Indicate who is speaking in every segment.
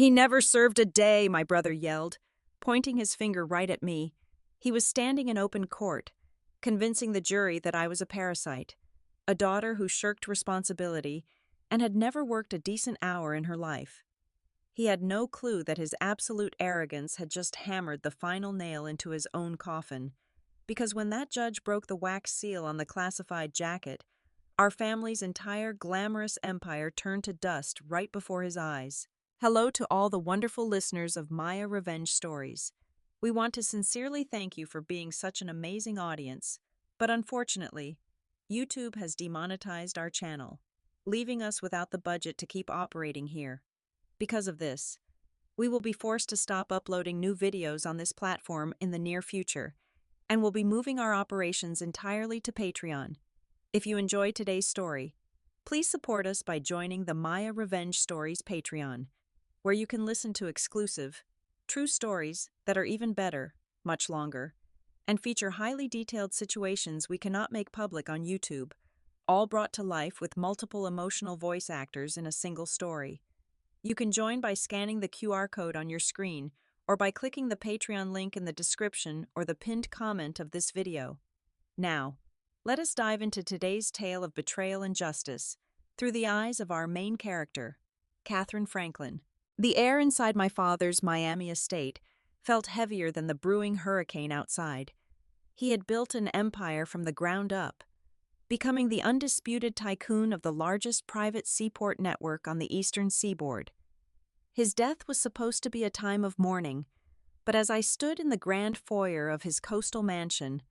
Speaker 1: He never served a day, my brother yelled, pointing his finger right at me. He was standing in open court, convincing the jury that I was a parasite, a daughter who shirked responsibility and had never worked a decent hour in her life. He had no clue that his absolute arrogance had just hammered the final nail into his own coffin, because when that judge broke the wax seal on the classified jacket, our family's entire glamorous empire turned to dust right before his eyes. Hello to all the wonderful listeners of Maya Revenge Stories. We want to sincerely thank you for being such an amazing audience, but unfortunately, YouTube has demonetized our channel, leaving us without the budget to keep operating here. Because of this, we will be forced to stop uploading new videos on this platform in the near future, and will be moving our operations entirely to Patreon. If you enjoyed today's story, please support us by joining the Maya Revenge Stories Patreon, where you can listen to exclusive, true stories that are even better, much longer, and feature highly detailed situations we cannot make public on YouTube, all brought to life with multiple emotional voice actors in a single story. You can join by scanning the QR code on your screen or by clicking the Patreon link in the description or the pinned comment of this video. Now, let us dive into today's tale of betrayal and justice through the eyes of our main character, Catherine Franklin. The air inside my father's Miami estate felt heavier than the brewing hurricane outside. He had built an empire from the ground up, becoming the undisputed tycoon of the largest private seaport network on the eastern seaboard. His death was supposed to be a time of mourning, but as I stood in the grand foyer of his coastal mansion,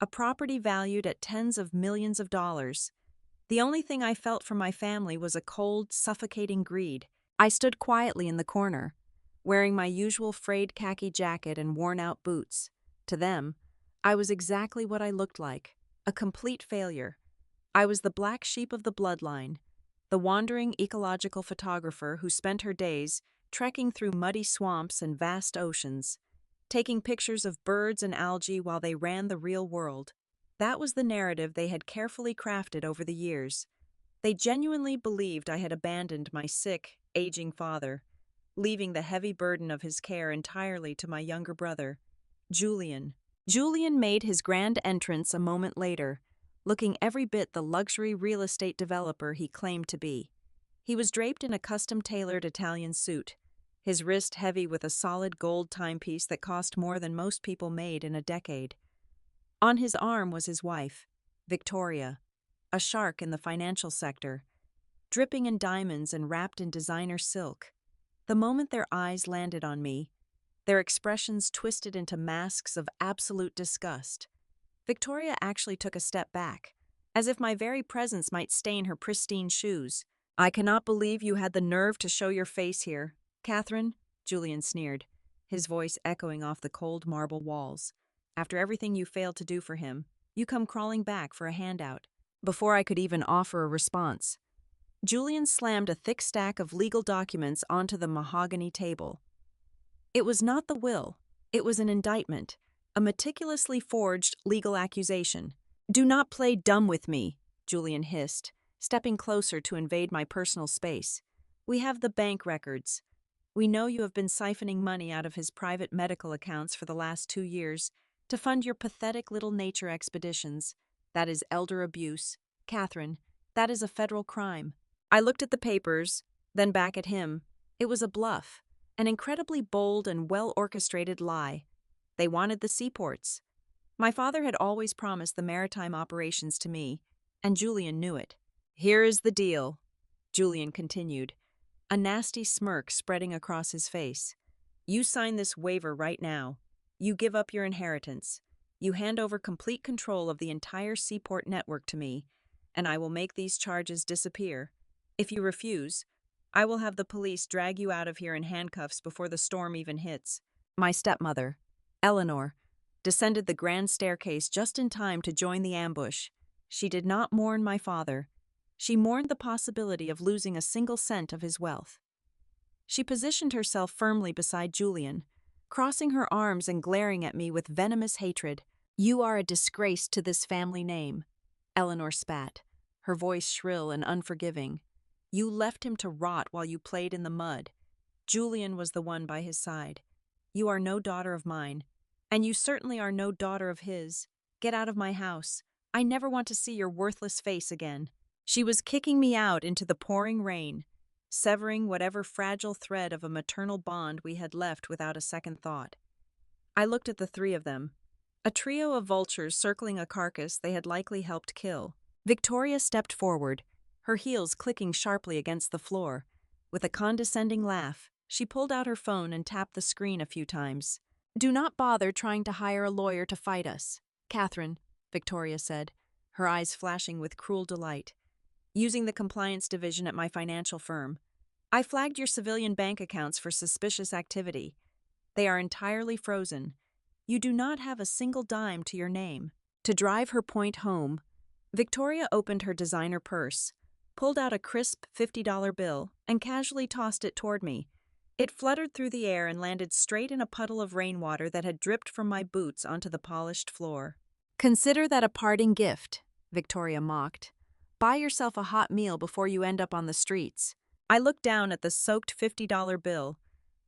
Speaker 1: a property valued at tens of millions of dollars, the only thing I felt from my family was a cold, suffocating greed. I stood quietly in the corner, wearing my usual frayed khaki jacket and worn-out boots. To them, I was exactly what I looked like, a complete failure. I was the black sheep of the bloodline, the wandering ecological photographer who spent her days trekking through muddy swamps and vast oceans, taking pictures of birds and algae while they ran the real world. That was the narrative they had carefully crafted over the years. They genuinely believed I had abandoned my sick, aging father, leaving the heavy burden of his care entirely to my younger brother, Julian. Julian made his grand entrance a moment later, looking every bit the luxury real estate developer he claimed to be. He was draped in a custom-tailored Italian suit, his wrist heavy with a solid gold timepiece that cost more than most people made in a decade. On his arm was his wife, Victoria, a shark in the financial sector, dripping in diamonds and wrapped in designer silk. The moment their eyes landed on me, their expressions twisted into masks of absolute disgust. Victoria actually took a step back, as if my very presence might stain her pristine shoes. "I cannot believe you had the nerve to show your face here, Catherine," Julian sneered, his voice echoing off the cold marble walls. "After everything you failed to do for him, you come crawling back for a handout." Before I could even offer a response, Julian slammed a thick stack of legal documents onto the mahogany table. It was not the will, it was an indictment, a meticulously forged legal accusation. "Do not play dumb with me," Julian hissed, stepping closer to invade my personal space. "We have the bank records. We know you have been siphoning money out of his private medical accounts for the last 2 years to fund your pathetic little nature expeditions. That is elder abuse. Catherine, that is a federal crime." I looked at the papers, then back at him. It was a bluff, an incredibly bold and well-orchestrated lie. They wanted the seaports. My father had always promised the maritime operations to me, and Julian knew it. "Here is the deal," Julian continued, a nasty smirk spreading across his face. "You sign this waiver right now. You give up your inheritance. You hand over complete control of the entire seaport network to me, and I will make these charges disappear. If you refuse, I will have the police drag you out of here in handcuffs before the storm even hits." My stepmother, Eleanor, descended the grand staircase just in time to join the ambush. She did not mourn my father. She mourned the possibility of losing a single cent of his wealth. She positioned herself firmly beside Julian, crossing her arms and glaring at me with venomous hatred. "You are a disgrace to this family name," Eleanor spat, her voice shrill and unforgiving. "You left him to rot while you played in the mud. Julian was the one by his side. You are no daughter of mine, and you certainly are no daughter of his. Get out of my house. I never want to see your worthless face again. She was kicking me out into the pouring rain, severing whatever fragile thread of a maternal bond we had left without a second thought. I looked at the three of them, a trio of vultures circling a carcass they had likely helped kill. Victoria stepped forward, her heels clicking sharply against the floor. With a condescending laugh, she pulled out her phone and tapped the screen a few times. Do not bother trying to hire a lawyer to fight us, Catherine, Victoria said, her eyes flashing with cruel delight. Using the compliance division at my financial firm, I flagged your civilian bank accounts for suspicious activity. They are entirely frozen. You do not have a single dime to your name. To drive her point home, Victoria opened her designer purse, pulled out a crisp $50 bill, and casually tossed it toward me. It fluttered through the air and landed straight in a puddle of rainwater that had dripped from my boots onto the polished floor. Consider that a parting gift, Victoria mocked. Buy yourself a hot meal before you end up on the streets. I looked down at the soaked $50 bill,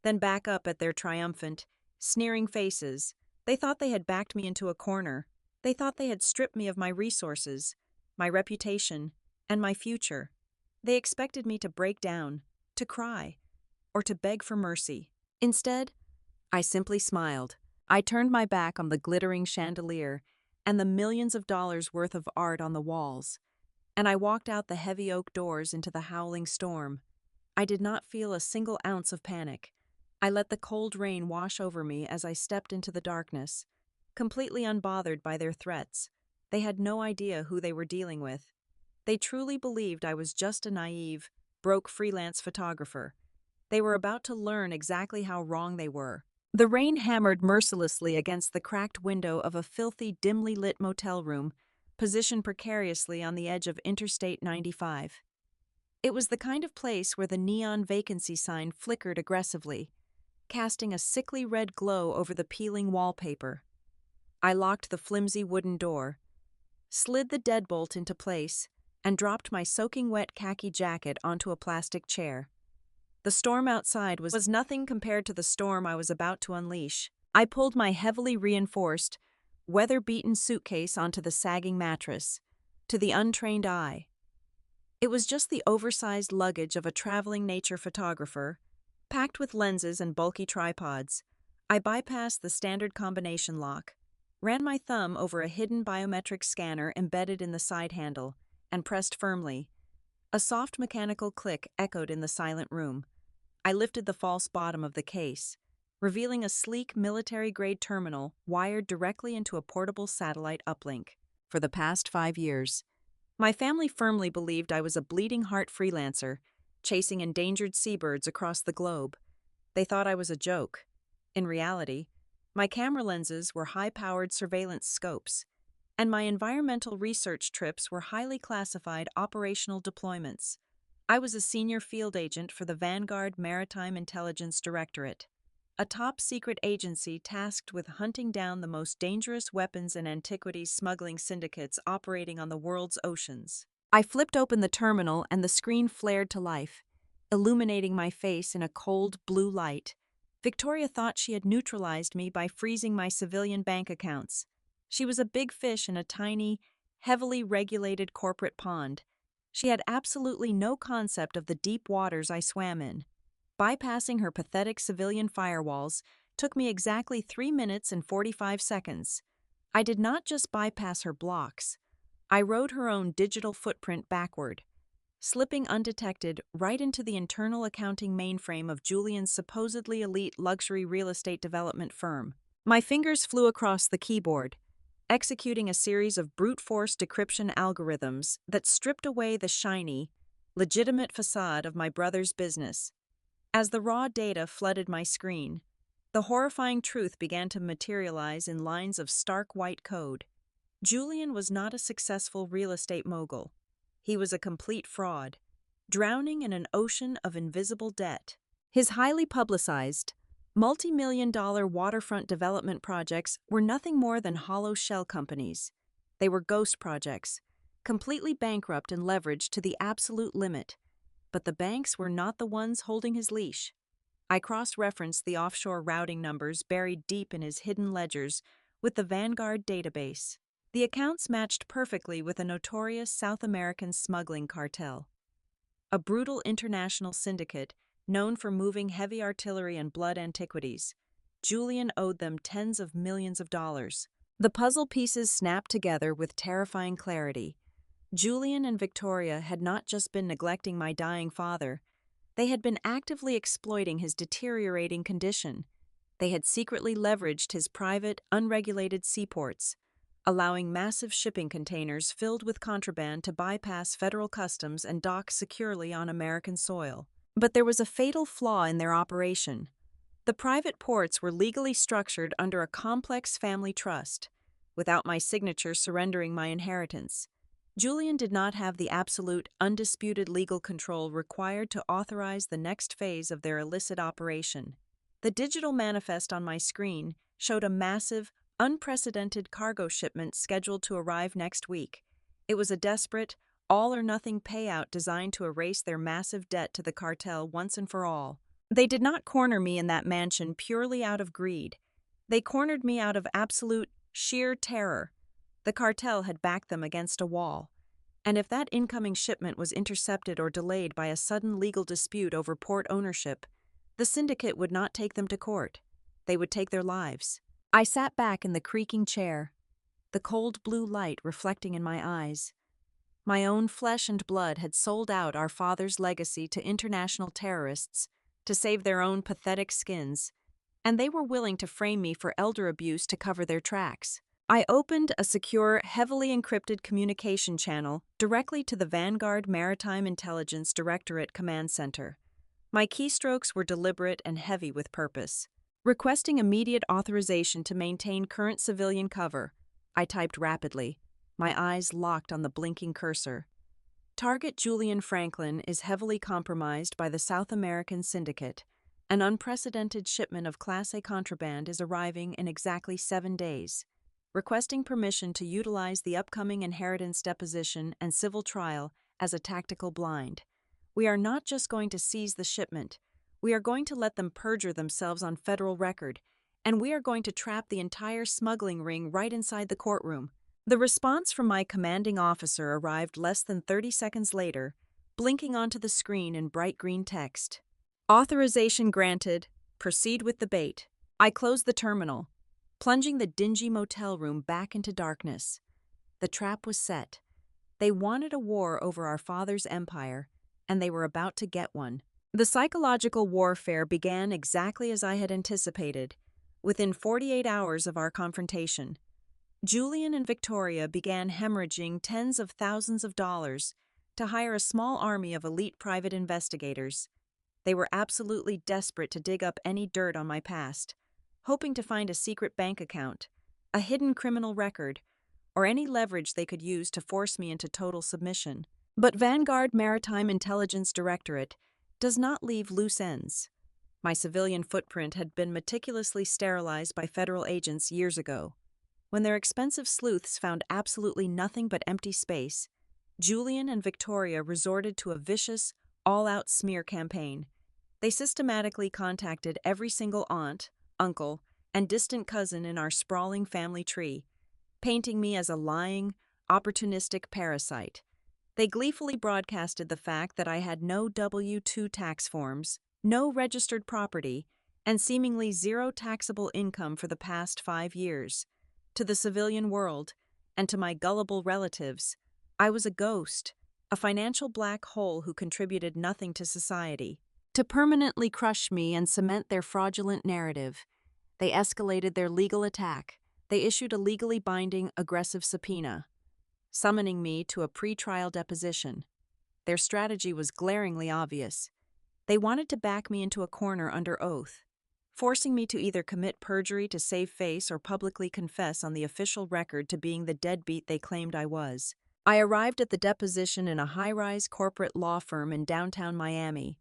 Speaker 1: then back up at their triumphant, sneering faces. They thought they had backed me into a corner. They thought they had stripped me of my resources, my reputation, and my future. They expected me to break down, to cry, or to beg for mercy. Instead, I simply smiled. I turned my back on the glittering chandelier and the millions of dollars worth of art on the walls, and I walked out the heavy oak doors into the howling storm. I did not feel a single ounce of panic. I let the cold rain wash over me as I stepped into the darkness, completely unbothered by their threats. They had no idea who they were dealing with. They truly believed I was just a naive, broke freelance photographer. They were about to learn exactly how wrong they were. The rain hammered mercilessly against the cracked window of a filthy, dimly lit motel room, positioned precariously on the edge of Interstate 95. It was the kind of place where the neon vacancy sign flickered aggressively, casting a sickly red glow over the peeling wallpaper. I locked the flimsy wooden door, slid the deadbolt into place, and dropped my soaking wet khaki jacket onto a plastic chair. The storm outside was nothing compared to the storm I was about to unleash. I pulled my heavily reinforced, weather-beaten suitcase onto the sagging mattress. To the untrained eye, it was just the oversized luggage of a traveling nature photographer, packed with lenses and bulky tripods. I bypassed the standard combination lock, ran my thumb over a hidden biometric scanner embedded in the side handle, and pressed firmly. A soft mechanical click echoed in the silent room. I lifted the false bottom of the case, revealing a sleek military-grade terminal wired directly into a portable satellite uplink. For the past 5 years, my family firmly believed I was a bleeding-heart freelancer, chasing endangered seabirds across the globe. They thought I was a joke. In reality, my camera lenses were high-powered surveillance scopes, and my environmental research trips were highly classified operational deployments. I was a senior field agent for the Vanguard Maritime Intelligence Directorate, a top-secret agency tasked with hunting down the most dangerous weapons and antiquities smuggling syndicates operating on the world's oceans. I flipped open the terminal and the screen flared to life, illuminating my face in a cold blue light. Victoria thought she had neutralized me by freezing my civilian bank accounts. She was a big fish in a tiny, heavily regulated corporate pond. She had absolutely no concept of the deep waters I swam in. Bypassing her pathetic civilian firewalls took me exactly 3 minutes and 45 seconds. I did not just bypass her blocks. I rode her own digital footprint backward, slipping undetected right into the internal accounting mainframe of Julian's supposedly elite luxury real estate development firm. My fingers flew across the keyboard, executing a series of brute force decryption algorithms that stripped away the shiny, legitimate facade of my brother's business. As the raw data flooded my screen, the horrifying truth began to materialize in lines of stark white code. Julian was not a successful real estate mogul. He was a complete fraud, drowning in an ocean of invisible debt. His highly publicized, multi-million-dollar waterfront development projects were nothing more than hollow shell companies. They were ghost projects, completely bankrupt and leveraged to the absolute limit. But the banks were not the ones holding his leash. I cross-referenced the offshore routing numbers buried deep in his hidden ledgers with the Vanguard database. The accounts matched perfectly with a notorious South American smuggling cartel, a brutal international syndicate known for moving heavy artillery and blood antiquities. Julian owed them tens of millions of dollars. The puzzle pieces snapped together with terrifying clarity. Julian and Victoria had not just been neglecting my dying father, they had been actively exploiting his deteriorating condition. They had secretly leveraged his private, unregulated seaports, allowing massive shipping containers filled with contraband to bypass federal customs and dock securely on American soil. But there was a fatal flaw in their operation. The private ports were legally structured under a complex family trust, without my signature surrendering my inheritance. Julian did not have the absolute, undisputed legal control required to authorize the next phase of their illicit operation. The digital manifest on my screen showed a massive, unprecedented cargo shipment scheduled to arrive next week. It was a desperate, all-or-nothing payout designed to erase their massive debt to the cartel once and for all. They did not corner me in that mansion purely out of greed. They cornered me out of absolute, sheer terror. The cartel had backed them against a wall, and if that incoming shipment was intercepted or delayed by a sudden legal dispute over port ownership, the syndicate would not take them to court. They would take their lives. I sat back in the creaking chair, the cold blue light reflecting in my eyes. My own flesh and blood had sold out our father's legacy to international terrorists to save their own pathetic skins, and they were willing to frame me for elder abuse to cover their tracks. I opened a secure, heavily encrypted communication channel directly to the Vanguard Maritime Intelligence Directorate Command Center. My keystrokes were deliberate and heavy with purpose. Requesting immediate authorization to maintain current civilian cover, I typed rapidly, my eyes locked on the blinking cursor. Target Julian Franklin is heavily compromised by the South American Syndicate. An unprecedented shipment of Class A contraband is arriving in exactly 7 days. Requesting permission to utilize the upcoming inheritance deposition and civil trial as a tactical blind. We are not just going to seize the shipment, we are going to let them perjure themselves on federal record, and we are going to trap the entire smuggling ring right inside the courtroom. The response from my commanding officer arrived less than 30 seconds later, blinking onto the screen in bright green text. Authorization granted. Proceed with the bait. I closed the terminal, plunging the dingy motel room back into darkness. The trap was set. They wanted a war over our father's empire, and they were about to get one. The psychological warfare began exactly as I had anticipated. Within 48 hours of our confrontation, Julian and Victoria began hemorrhaging tens of thousands of dollars to hire a small army of elite private investigators. They were absolutely desperate to dig up any dirt on my past, hoping to find a secret bank account, a hidden criminal record, or any leverage they could use to force me into total submission. But Vanguard Maritime Intelligence Directorate does not leave loose ends. My civilian footprint had been meticulously sterilized by federal agents years ago. When their expensive sleuths found absolutely nothing but empty space, Julian and Victoria resorted to a vicious, all-out smear campaign. They systematically contacted every single aunt, uncle, and distant cousin in our sprawling family tree, painting me as a lying, opportunistic parasite. They gleefully broadcasted the fact that I had no W-2 tax forms, no registered property, and seemingly zero taxable income for the past 5 years. To the civilian world, and to my gullible relatives, I was a ghost, a financial black hole who contributed nothing to society. To permanently crush me and cement their fraudulent narrative, they escalated their legal attack. They issued a legally binding, aggressive subpoena, summoning me to a pre-trial deposition. Their strategy was glaringly obvious. They wanted to back me into a corner under oath, forcing me to either commit perjury to save face or publicly confess on the official record to being the deadbeat they claimed I was. I arrived at the deposition in a high-rise corporate law firm in downtown Miami.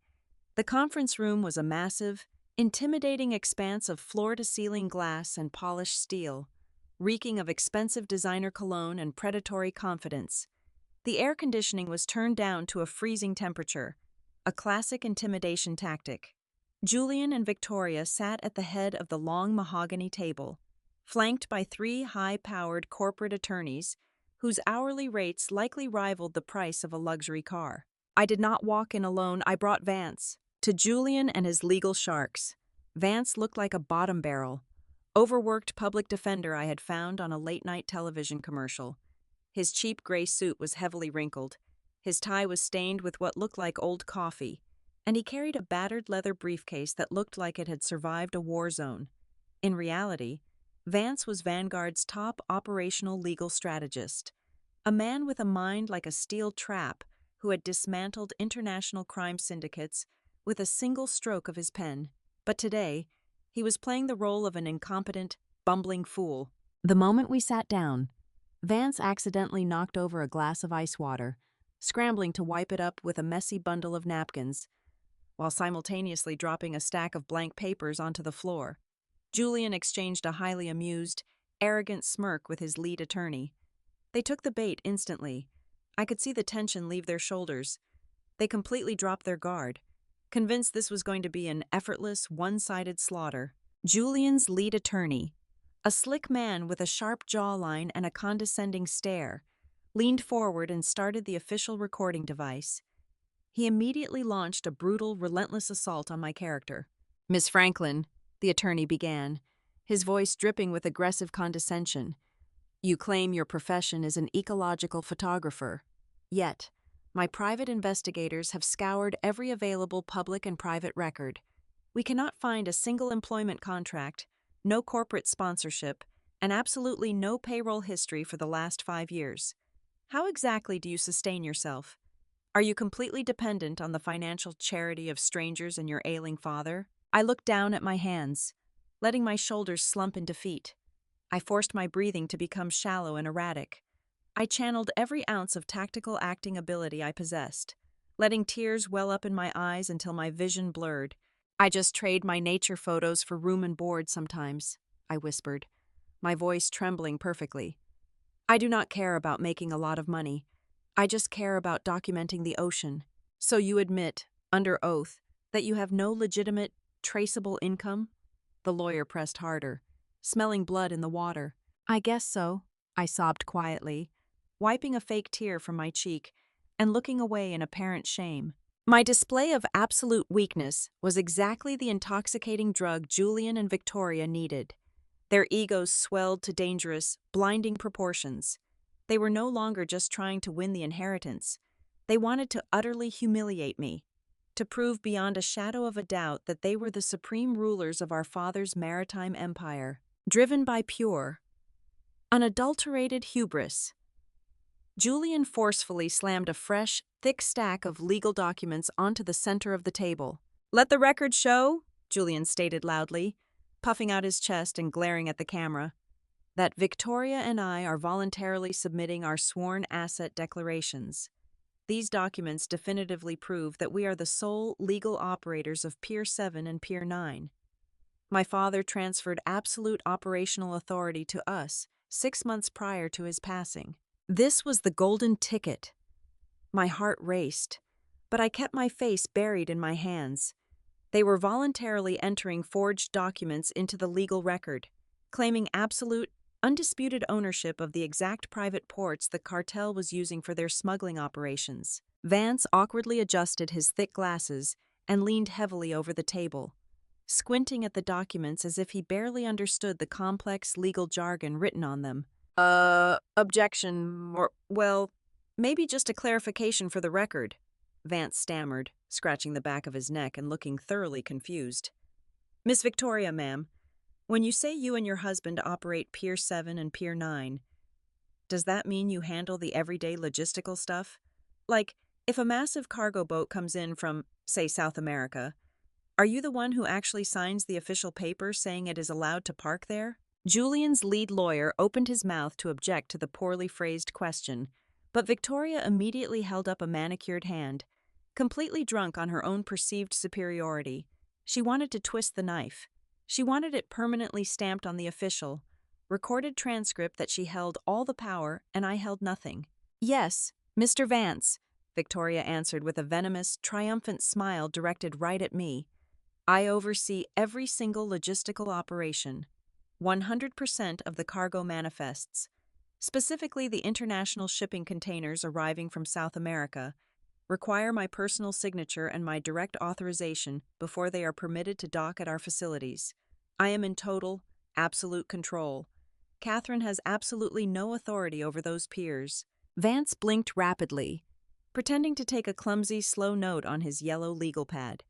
Speaker 1: The conference room was a massive, intimidating expanse of floor-to-ceiling glass and polished steel, reeking of expensive designer cologne and predatory confidence. The air conditioning was turned down to a freezing temperature, a classic intimidation tactic. Julian and Victoria sat at the head of the long mahogany table, flanked by three high-powered corporate attorneys whose hourly rates likely rivaled the price of a luxury car. I did not walk in alone, I brought Vance. To Julian and his legal sharks, Vance looked like a bottom barrel, overworked public defender I had found on a late-night television commercial. His cheap gray suit was heavily wrinkled, his tie was stained with what looked like old coffee, and he carried a battered leather briefcase that looked like it had survived a war zone. In reality, Vance was Vanguard's top operational legal strategist, a man with a mind like a steel trap who had dismantled international crime syndicates with a single stroke of his pen. But today, he was playing the role of an incompetent, bumbling fool. The moment we sat down, Vance accidentally knocked over a glass of ice water, scrambling to wipe it up with a messy bundle of napkins, while simultaneously dropping a stack of blank papers onto the floor. Julian exchanged a highly amused, arrogant smirk with his lead attorney. They took the bait instantly. I could see the tension leave their shoulders. They completely dropped their guard, convinced this was going to be an effortless, one-sided slaughter. Julian's lead attorney, a slick man with a sharp jawline and a condescending stare, leaned forward and started the official recording device. He immediately launched a brutal, relentless assault on my character. "Miss Franklin," the attorney began, his voice dripping with aggressive condescension, "you claim your profession is an ecological photographer. Yet, my private investigators have scoured every available public and private record. We cannot find a single employment contract, no corporate sponsorship, and absolutely no payroll history for the last 5 years. How exactly do you sustain yourself? Are you completely dependent on the financial charity of strangers and your ailing father?" I looked down at my hands, letting my shoulders slump in defeat. I forced my breathing to become shallow and erratic. I channeled every ounce of tactical acting ability I possessed, letting tears well up in my eyes until my vision blurred. "I just trade my nature photos for room and board sometimes," I whispered, my voice trembling perfectly. "I do not care about making a lot of money. I just care about documenting the ocean." "So you admit, under oath, that you have no legitimate, traceable income?" The lawyer pressed harder, smelling blood in the water. "I guess so," I sobbed quietly, wiping a fake tear from my cheek and looking away in apparent shame. My display of absolute weakness was exactly the intoxicating drug Julian and Victoria needed. Their egos swelled to dangerous, blinding proportions. They were no longer just trying to win the inheritance. They wanted to utterly humiliate me, to prove beyond a shadow of a doubt that they were the supreme rulers of our father's maritime empire, driven by pure, unadulterated hubris. Julian forcefully slammed a fresh, thick stack of legal documents onto the center of the table. "Let the record show," Julian stated loudly, puffing out his chest and glaring at the camera, "that Victoria and I are voluntarily submitting our sworn asset declarations. These documents definitively prove that we are the sole legal operators of Pier 7 and Pier 9. My father transferred absolute operational authority to us 6 months prior to his passing. This was the golden ticket." My heart raced, but I kept my face buried in my hands. They were voluntarily entering forged documents into the legal record, claiming absolute, undisputed ownership of the exact private ports the cartel was using for their smuggling operations. Vance awkwardly adjusted his thick glasses and leaned heavily over the table, squinting at the documents as if he barely understood the complex legal jargon written on them. Objection, or, well, maybe just a clarification for the record," Vance stammered, scratching the back of his neck and looking thoroughly confused. "Miss Victoria, ma'am, when you say you and your husband operate Pier 7 and Pier 9, does that mean you handle the everyday logistical stuff? Like, if a massive cargo boat comes in from, say, South America, are you the one who actually signs the official paper saying it is allowed to park there?" Julian's lead lawyer opened his mouth to object to the poorly phrased question, but Victoria immediately held up a manicured hand, completely drunk on her own perceived superiority. She wanted to twist the knife. She wanted it permanently stamped on the official, recorded transcript that she held all the power and I held nothing. "Yes, Mr. Vance," Victoria answered with a venomous, triumphant smile directed right at me. I oversee every single logistical operation, 100% of the cargo manifests, specifically the international shipping containers arriving from South America, require my personal signature and my direct authorization before they are permitted to dock at our facilities. I am in total, absolute control. Catherine has absolutely no authority over those peers. Vance blinked rapidly, pretending to take a clumsy, slow note on his yellow legal pad.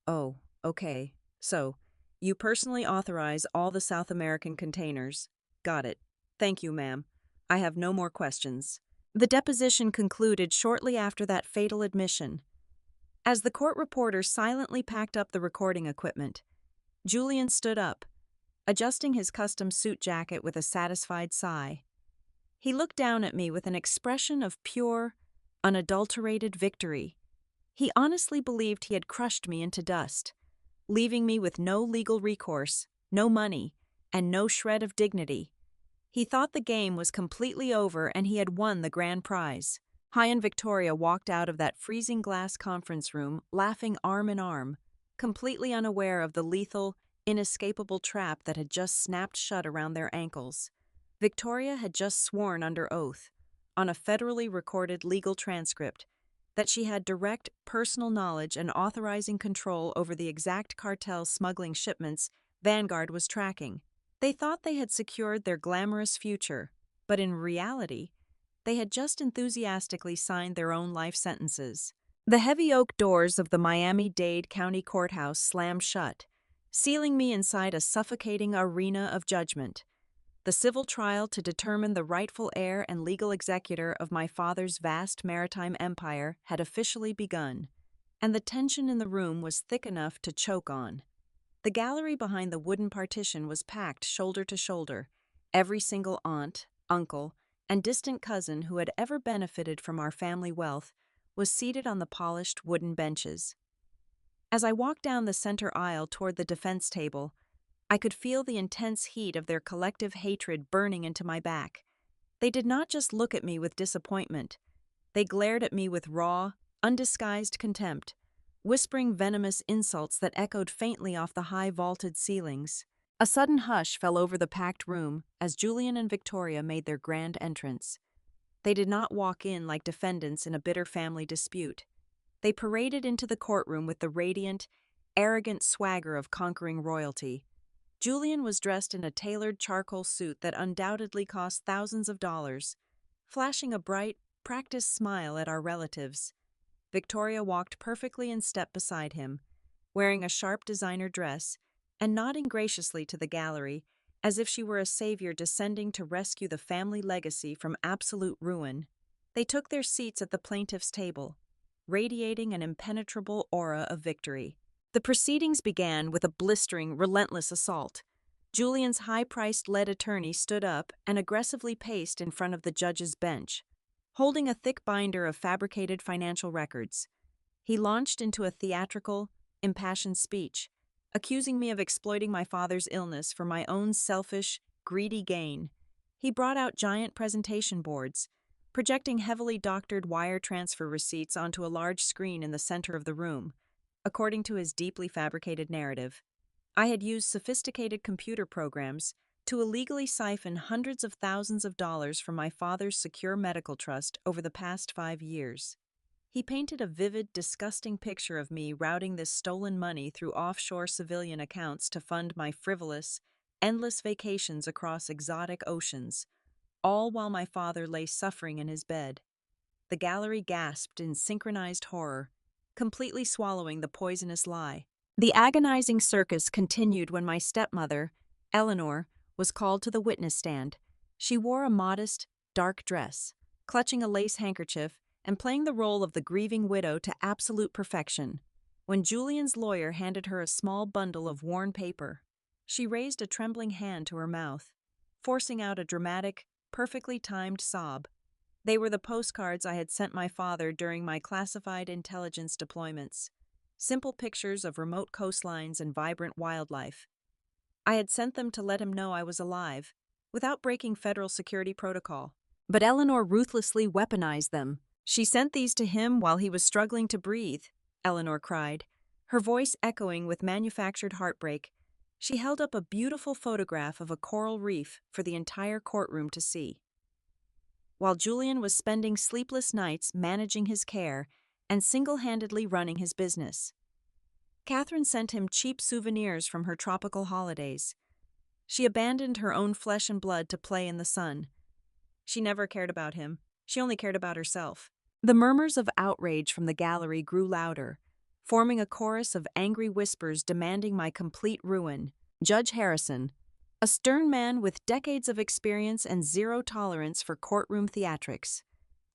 Speaker 1: Oh, okay. So, you personally authorize all the South American containers. Got it. Thank you, ma'am. I have no more questions. The deposition concluded shortly after that fatal admission. As the court reporter silently packed up the recording equipment, Julian stood up, adjusting his custom suit jacket with a satisfied sigh. He looked down at me with an expression of pure, unadulterated victory. He honestly believed he had crushed me into dust, leaving me with no legal recourse, no money, and no shred of dignity. He thought the game was completely over and he had won the grand prize. Hi and Victoria walked out of that freezing glass conference room laughing arm in arm, completely unaware of the lethal, inescapable trap that had just snapped shut around their ankles. Victoria had just sworn under oath, on a federally recorded legal transcript, that she had direct personal knowledge and authorizing control over the exact cartel smuggling shipments Vanguard was tracking. They thought they had secured their glamorous future, but in reality, they had just enthusiastically signed their own life sentences. The heavy oak doors of the Miami-Dade County Courthouse slammed shut, sealing me inside a suffocating arena of judgment. The civil trial to determine the rightful heir and legal executor of my father's vast maritime empire had officially begun, and the tension in the room was thick enough to choke on. The gallery behind the wooden partition was packed shoulder to shoulder. Every single aunt, uncle, and distant cousin who had ever benefited from our family wealth was seated on the polished wooden benches. As I walked down the center aisle toward the defense table, I could feel the intense heat of their collective hatred burning into my back. They did not just look at me with disappointment. They glared at me with raw, undisguised contempt, whispering venomous insults that echoed faintly off the high vaulted ceilings. A sudden hush fell over the packed room as Julian and Victoria made their grand entrance. They did not walk in like defendants in a bitter family dispute. They paraded into the courtroom with the radiant, arrogant swagger of conquering royalty. Julian was dressed in a tailored charcoal suit that undoubtedly cost thousands of dollars, flashing a bright, practiced smile at our relatives. Victoria walked perfectly in step beside him, wearing a sharp designer dress and nodding graciously to the gallery as if she were a savior descending to rescue the family legacy from absolute ruin. They took their seats at the plaintiff's table, radiating an impenetrable aura of victory. The proceedings began with a blistering, relentless assault. Julian's high-priced lead attorney stood up and aggressively paced in front of the judge's bench, holding a thick binder of fabricated financial records. He launched into a theatrical, impassioned speech, accusing me of exploiting my father's illness for my own selfish, greedy gain. He brought out giant presentation boards, projecting heavily doctored wire transfer receipts onto a large screen in the center of the room. According to his deeply fabricated narrative, I had used sophisticated computer programs to illegally siphon hundreds of thousands of dollars from my father's secure medical trust over the past 5 years. He painted a vivid, disgusting picture of me routing this stolen money through offshore civilian accounts to fund my frivolous, endless vacations across exotic oceans, all while my father lay suffering in his bed. The gallery gasped in synchronized horror, completely swallowing the poisonous lie. The agonizing circus continued when my stepmother, Eleanor, was called to the witness stand. She wore a modest, dark dress, clutching a lace handkerchief and playing the role of the grieving widow to absolute perfection. When Julian's lawyer handed her a small bundle of worn paper, she raised a trembling hand to her mouth, forcing out a dramatic, perfectly timed sob. They were the postcards I had sent my father during my classified intelligence deployments. Simple pictures of remote coastlines and vibrant wildlife. I had sent them to let him know I was alive, without breaking federal security protocol. But Eleanor ruthlessly weaponized them. She sent these to him while he was struggling to breathe, Eleanor cried, Her voice echoing with manufactured heartbreak, she held up a beautiful photograph of a coral reef for the entire courtroom to see. While Julian was spending sleepless nights managing his care and single-handedly running his business, Catherine sent him cheap souvenirs from her tropical holidays. She abandoned her own flesh and blood to play in the sun. She never cared about him. She only cared about herself. The murmurs of outrage from the gallery grew louder, forming a chorus of angry whispers demanding my complete ruin. Judge Harrison, a stern man with decades of experience and zero tolerance for courtroom theatrics,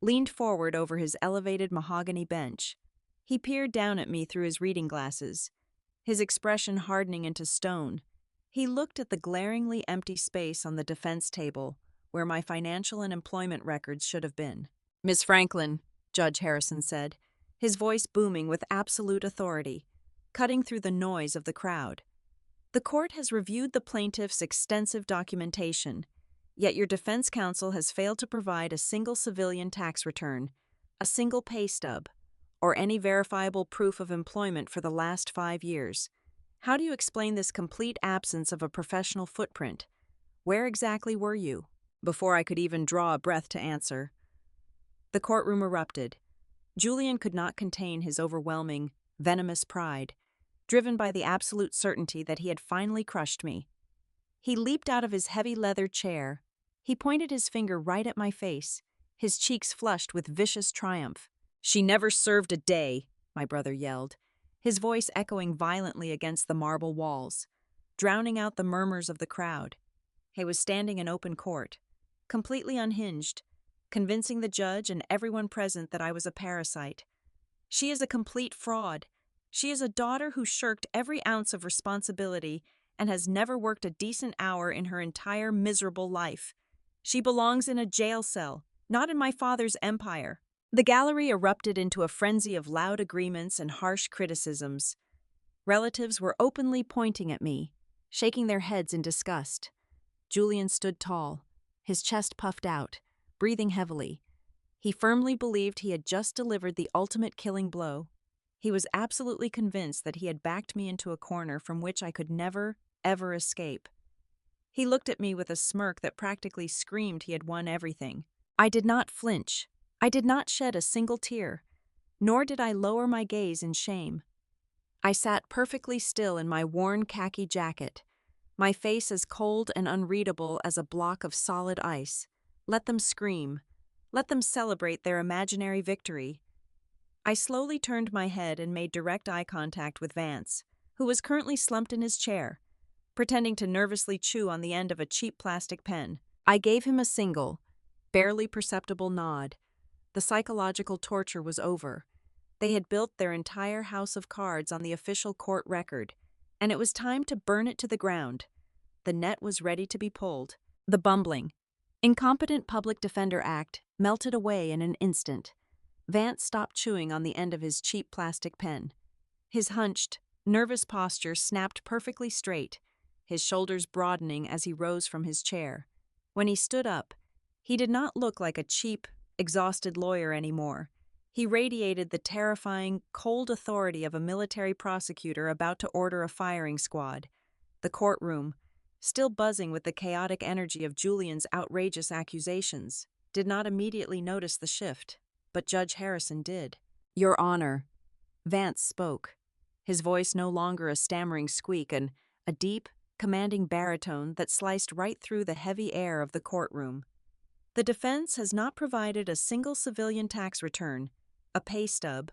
Speaker 1: leaned forward over his elevated mahogany bench. He peered down at me through his reading glasses, his expression hardening into stone. He looked at the glaringly empty space on the defense table, where my financial and employment records should have been. "Miss Franklin," Judge Harrison said, his voice booming with absolute authority, cutting through the noise of the crowd. "The court has reviewed the plaintiff's extensive documentation, yet your defense counsel has failed to provide a single civilian tax return, a single pay stub, or any verifiable proof of employment for the last 5 years. How do you explain this complete absence of a professional footprint? Where exactly were you?" Before I could even draw a breath to answer, the courtroom erupted. Julian could not contain his overwhelming, venomous pride, driven by the absolute certainty that he had finally crushed me. He leaped out of his heavy leather chair. He pointed his finger right at my face, his cheeks flushed with vicious triumph. "She never served a day," my brother yelled, his voice echoing violently against the marble walls, drowning out the murmurs of the crowd. He was standing in open court, completely unhinged, convincing the judge and everyone present that I was a parasite. "She is a complete fraud. She is a daughter who shirked every ounce of responsibility and has never worked a decent hour in her entire miserable life. She belongs in a jail cell, not in my father's empire." The gallery erupted into a frenzy of loud agreements and harsh criticisms. Relatives were openly pointing at me, shaking their heads in disgust. Julian stood tall, his chest puffed out, breathing heavily. He firmly believed he had just delivered the ultimate killing blow. He was absolutely convinced that he had backed me into a corner from which I could never, ever escape. He looked at me with a smirk that practically screamed he had won everything. I did not flinch. I did not shed a single tear, nor did I lower my gaze in shame. I sat perfectly still in my worn khaki jacket, my face as cold and unreadable as a block of solid ice. Let them scream. Let them celebrate their imaginary victory. I slowly turned my head and made direct eye contact with Vance, who was currently slumped in his chair, pretending to nervously chew on the end of a cheap plastic pen. I gave him a single, barely perceptible nod. The psychological torture was over. They had built their entire house of cards on the official court record, and it was time to burn it to the ground. The net was ready to be pulled. The bumbling, incompetent public defender act melted away in an instant. Vance stopped chewing on the end of his cheap plastic pen. His hunched, nervous posture snapped perfectly straight, his shoulders broadening as he rose from his chair. When he stood up, he did not look like a cheap, exhausted lawyer anymore. He radiated the terrifying, cold authority of a military prosecutor about to order a firing squad. The courtroom, still buzzing with the chaotic energy of Julian's outrageous accusations, did not immediately notice the shift, but Judge Harrison did. "Your Honor," Vance spoke, his voice no longer a stammering squeak and a deep, commanding baritone that sliced right through the heavy air of the courtroom. "The defense has not provided a single civilian tax return, a pay stub,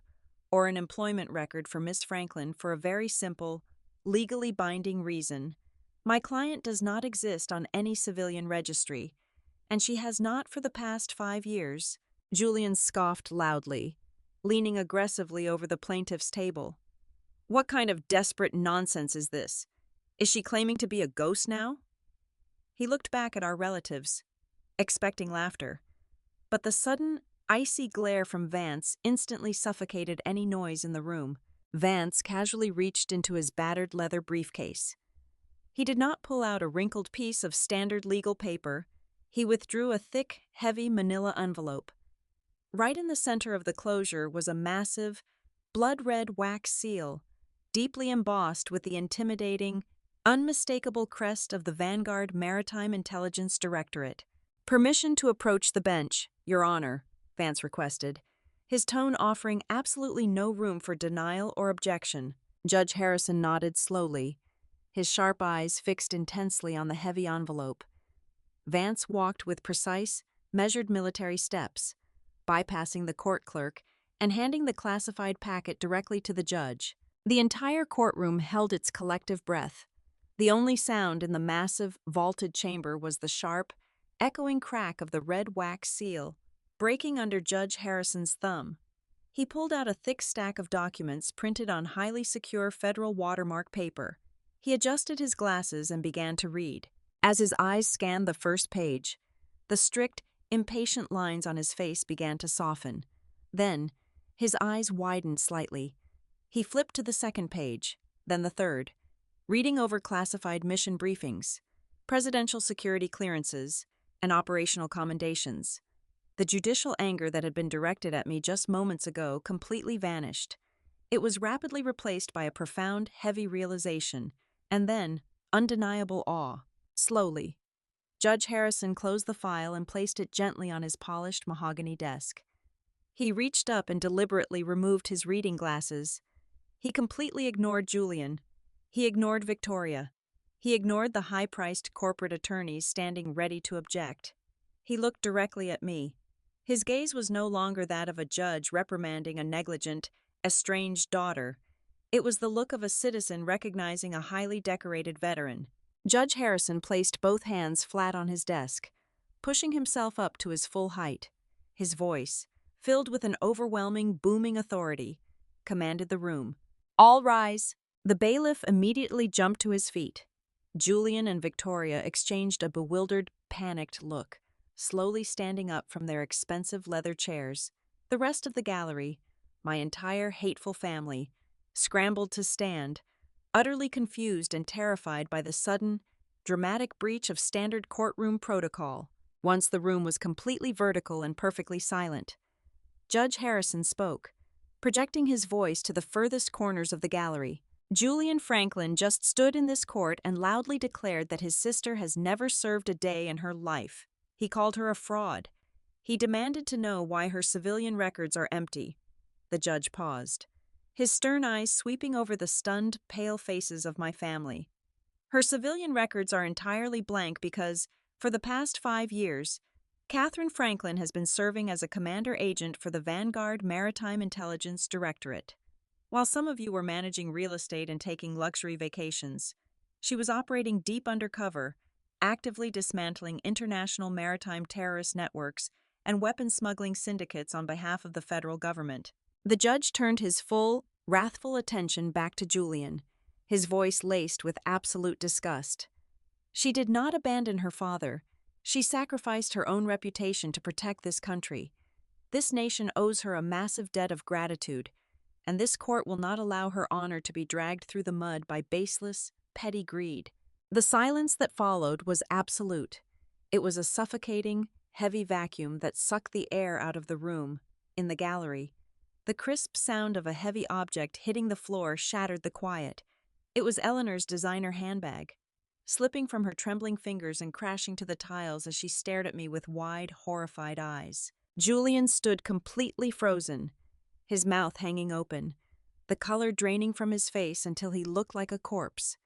Speaker 1: or an employment record for Miss Franklin for a very simple, legally binding reason. My client does not exist on any civilian registry, and she has not for the past 5 years." Julian scoffed loudly, leaning aggressively over the plaintiff's table. "What kind of desperate nonsense is this? Is she claiming to be a ghost now?" He looked back at our relatives, expecting laughter, but the sudden, icy glare from Vance instantly suffocated any noise in the room. Vance casually reached into his battered leather briefcase. He did not pull out a wrinkled piece of standard legal paper. He withdrew a thick, heavy manila envelope. Right in the center of the closure was a massive, blood-red wax seal, deeply embossed with the intimidating, unmistakable crest of the Vanguard Maritime Intelligence Directorate. "Permission to approach the bench, Your Honor," Vance requested, his tone offering absolutely no room for denial or objection. Judge Harrison nodded slowly, his sharp eyes fixed intensely on the heavy envelope. Vance walked with precise, measured military steps, bypassing the court clerk and handing the classified packet directly to the judge. The entire courtroom held its collective breath. The only sound in the massive, vaulted chamber was the sharp, echoing crack of the red wax seal, breaking under Judge Harrison's thumb. He pulled out a thick stack of documents printed on highly secure federal watermark paper. He adjusted his glasses and began to read. As his eyes scanned the first page, the strict, impatient lines on his face began to soften. Then, his eyes widened slightly. He flipped to the second page, then the third, reading over classified mission briefings, presidential security clearances, and operational commendations. The judicial anger that had been directed at me just moments ago completely vanished. It was rapidly replaced by a profound, heavy realization, and then undeniable awe. Slowly, Judge Harrison closed the file and placed it gently on his polished mahogany desk. He reached up and deliberately removed his reading glasses. He completely ignored Julian. He ignored Victoria. He ignored the high-priced corporate attorneys standing ready to object. He looked directly at me. His gaze was no longer that of a judge reprimanding a negligent, estranged daughter. It was the look of a citizen recognizing a highly decorated veteran. Judge Harrison placed both hands flat on his desk, pushing himself up to his full height. His voice, filled with an overwhelming, booming authority, commanded the room. "All rise." The bailiff immediately jumped to his feet. Julian and Victoria exchanged a bewildered, panicked look, slowly standing up from their expensive leather chairs. The rest of the gallery, my entire hateful family, scrambled to stand, utterly confused and terrified by the sudden, dramatic breach of standard courtroom protocol. Once the room was completely vertical and perfectly silent, Judge Harrison spoke, projecting his voice to the furthest corners of the gallery. "Julian Franklin just stood in this court and loudly declared that his sister has never served a day in her life. He called her a fraud. He demanded to know why her civilian records are empty." The judge paused, his stern eyes sweeping over the stunned, pale faces of my family. "Her civilian records are entirely blank because, for the past 5 years, Catherine Franklin has been serving as a commander agent for the Vanguard Maritime Intelligence Directorate. While some of you were managing real estate and taking luxury vacations, she was operating deep undercover, actively dismantling international maritime terrorist networks and weapons smuggling syndicates on behalf of the federal government." The judge turned his full, wrathful attention back to Julian, his voice laced with absolute disgust. "She did not abandon her father. She sacrificed her own reputation to protect this country. This nation owes her a massive debt of gratitude, and this court will not allow her honor to be dragged through the mud by baseless, petty greed." The silence that followed was absolute. It was a suffocating, heavy vacuum that sucked the air out of the room. In the gallery, the crisp sound of a heavy object hitting the floor shattered the quiet. It was Eleanor's designer handbag, slipping from her trembling fingers and crashing to the tiles as she stared at me with wide, horrified eyes. Julian stood completely frozen, his mouth hanging open, the color draining from his face until he looked like a corpse.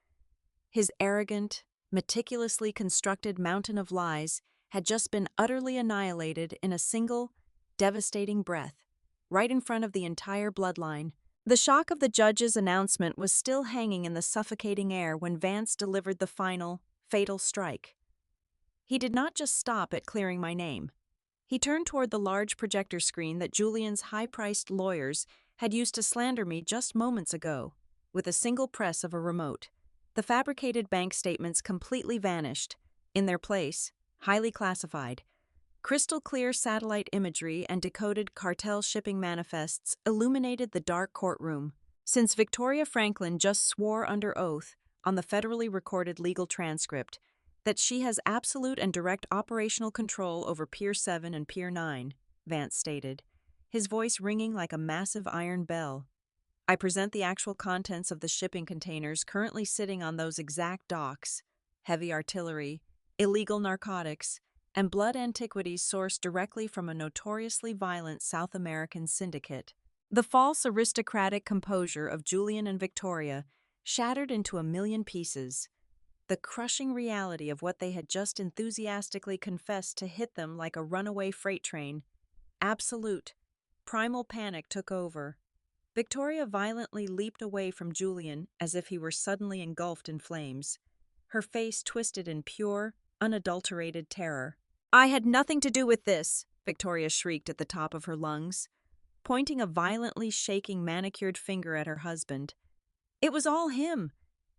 Speaker 1: His arrogant, meticulously constructed mountain of lies had just been utterly annihilated in a single, devastating breath, right in front of the entire bloodline. The shock of the judge's announcement was still hanging in the suffocating air when Vance delivered the final, fatal strike. He did not just stop at clearing my name. He turned toward the large projector screen that Julian's high-priced lawyers had used to slander me just moments ago. With a single press of a remote, the fabricated bank statements completely vanished. In their place, highly classified, crystal-clear satellite imagery and decoded cartel shipping manifests illuminated the dark courtroom. Since Victoria Franklin just swore under oath on the federally recorded legal transcript that she has absolute and direct operational control over Pier 7 and Pier 9, Vance stated, his voice ringing like a massive iron bell, I present the actual contents of the shipping containers currently sitting on those exact docks: heavy artillery, illegal narcotics, and blood antiquities sourced directly from a notoriously violent South American syndicate. The false aristocratic composure of Julian and Victoria shattered into a million pieces. The crushing reality of what they had just enthusiastically confessed to hit them like a runaway freight train. Absolute, primal panic took over. Victoria violently leaped away from Julian as if he were suddenly engulfed in flames, her face twisted in pure, unadulterated terror. "I had nothing to do with this," Victoria shrieked at the top of her lungs, pointing a violently shaking manicured finger at her husband. "It was all him.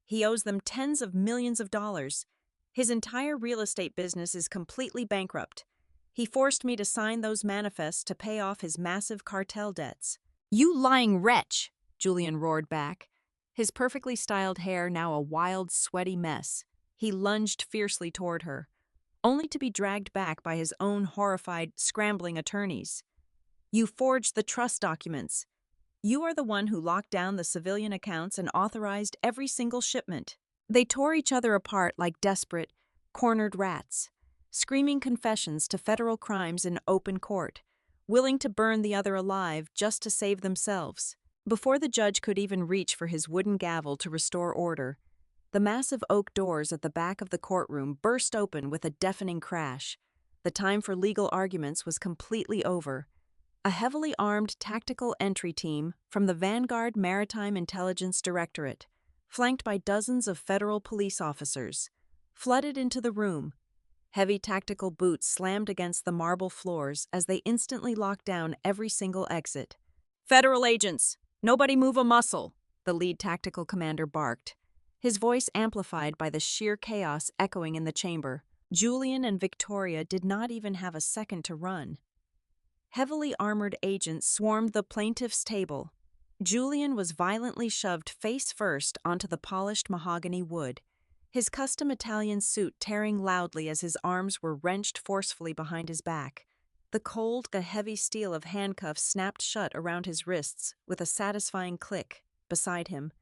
Speaker 1: He owes them tens of millions of dollars. His entire real estate business is completely bankrupt. He forced me to sign those manifests to pay off his massive cartel debts." "You lying wretch!" Julian roared back, his perfectly styled hair now a wild, sweaty mess. He lunged fiercely toward her, only to be dragged back by his own horrified, scrambling attorneys. "You forged the trust documents. You are the one who locked down the civilian accounts and authorized every single shipment." They tore each other apart like desperate, cornered rats, screaming confessions to federal crimes in open court, willing to burn the other alive just to save themselves. Before the judge could even reach for his wooden gavel to restore order, the massive oak doors at the back of the courtroom burst open with a deafening crash. The time for legal arguments was completely over. A heavily armed tactical entry team from the Vanguard Maritime Intelligence Directorate, flanked by dozens of federal police officers, flooded into the room. Heavy tactical boots slammed against the marble floors as they instantly locked down every single exit. "Federal agents, nobody move a muscle," the lead tactical commander barked, his voice amplified by the sheer chaos echoing in the chamber. Julian and Victoria did not even have a second to run. Heavily armored agents swarmed the plaintiff's table. Julian was violently shoved face first onto the polished mahogany wood, his custom Italian suit tearing loudly as his arms were wrenched forcefully behind his back. The cold, heavy steel of handcuffs snapped shut around his wrists with a satisfying click. Beside him,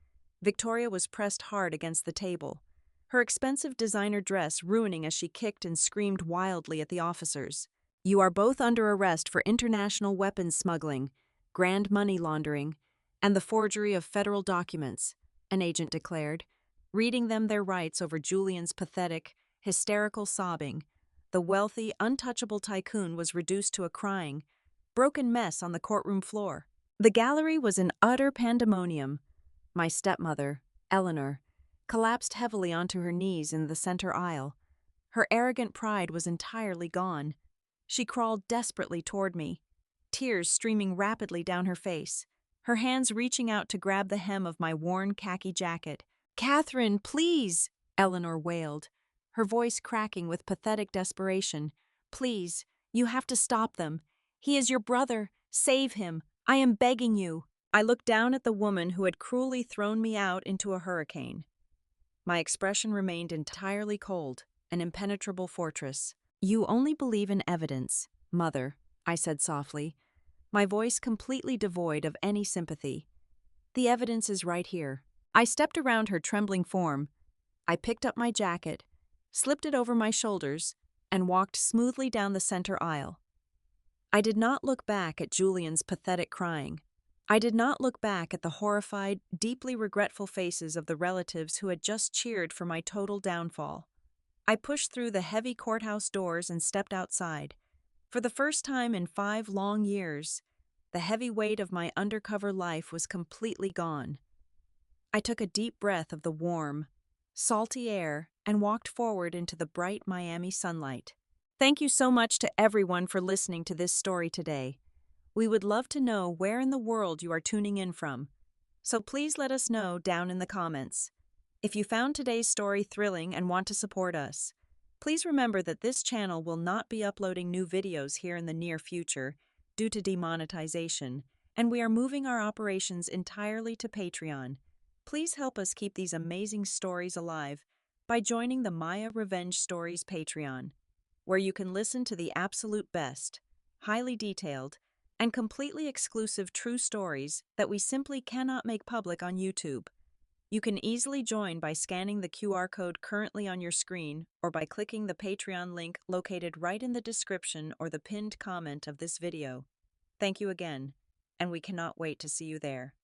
Speaker 1: Victoria was pressed hard against the table, her expensive designer dress ruining as she kicked and screamed wildly at the officers. "You are both under arrest for international weapons smuggling, grand money laundering, and the forgery of federal documents," an agent declared, reading them their rights over Julian's pathetic, hysterical sobbing. The wealthy, untouchable tycoon was reduced to a crying, broken mess on the courtroom floor. The gallery was in utter pandemonium. My stepmother, Eleanor, collapsed heavily onto her knees in the center aisle. Her arrogant pride was entirely gone. She crawled desperately toward me, tears streaming rapidly down her face, her hands reaching out to grab the hem of my worn khaki jacket. "Catherine, please!" Eleanor wailed, her voice cracking with pathetic desperation. "Please, you have to stop them. He is your brother. Save him. I am begging you." I looked down at the woman who had cruelly thrown me out into a hurricane. My expression remained entirely cold, an impenetrable fortress. "You only believe in evidence, Mother," I said softly, my voice completely devoid of any sympathy. "The evidence is right here." I stepped around her trembling form. I picked up my jacket, slipped it over my shoulders, and walked smoothly down the center aisle. I did not look back at Julian's pathetic crying. I did not look back at the horrified, deeply regretful faces of the relatives who had just cheered for my total downfall. I pushed through the heavy courthouse doors and stepped outside. For the first time in 5 long years, the heavy weight of my undercover life was completely gone. I took a deep breath of the warm, salty air and walked forward into the bright Miami sunlight. Thank you so much to everyone for listening to this story today. We would love to know where in the world you are tuning in from, so please let us know down in the comments. If you found today's story thrilling and want to support us, please remember that this channel will not be uploading new videos here in the near future due to demonetization, and we are moving our operations entirely to Patreon. Please help us keep these amazing stories alive by joining the Maya Revenge Stories Patreon, where you can listen to the absolute best, highly detailed, and completely exclusive true stories that we simply cannot make public on YouTube. You can easily join by scanning the QR code currently on your screen or by clicking the Patreon link located right in the description or the pinned comment of this video. Thank you again, and we cannot wait to see you there.